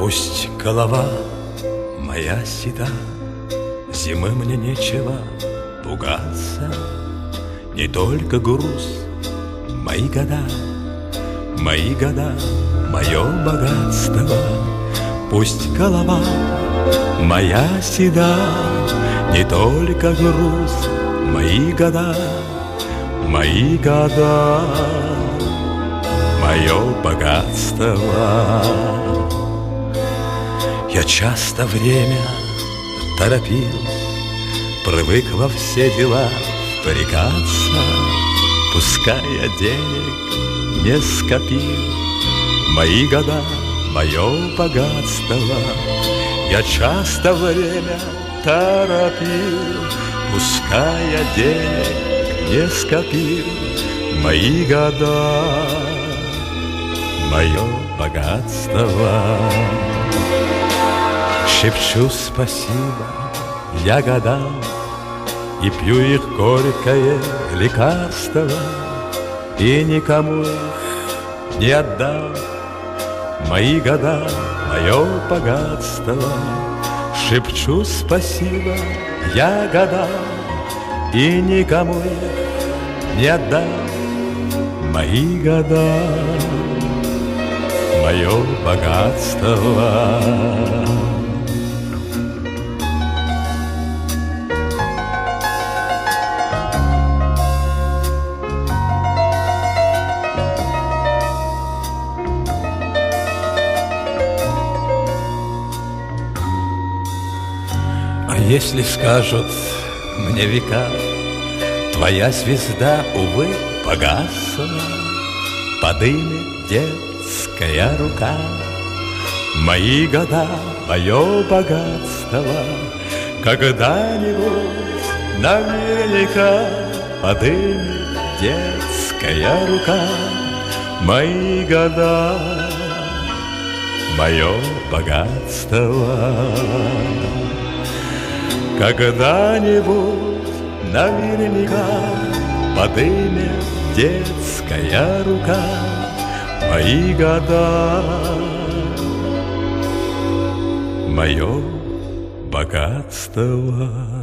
Пусть голова моя седа, зимы мне нечего пугаться. Не только груз, мои года, мое богатство. Пусть голова моя седа, не только груз, мои года, мое богатство. Я часто время торопил, привык во все дела впрягаться. Пускай я денег не скопил, мои года, мое богатство. Я часто время торопил, пускай я денег не скопил, мои года, мое богатство. Шепчу спасибо я годам и пью их горькое лекарство, и никому их не отдам, мои года, мое богатство. Шепчу спасибо я годам и никому их не отдам, мои года, мое богатство. А если скажут мне века, твоя звезда, увы, погасла, подымет детская рука, мои года, мое богатство. Когда-нибудь наверняка подымет детская рука, мои года, мое богатство. Когда-нибудь наверняка подымет детская рука, мои года, мое богатство.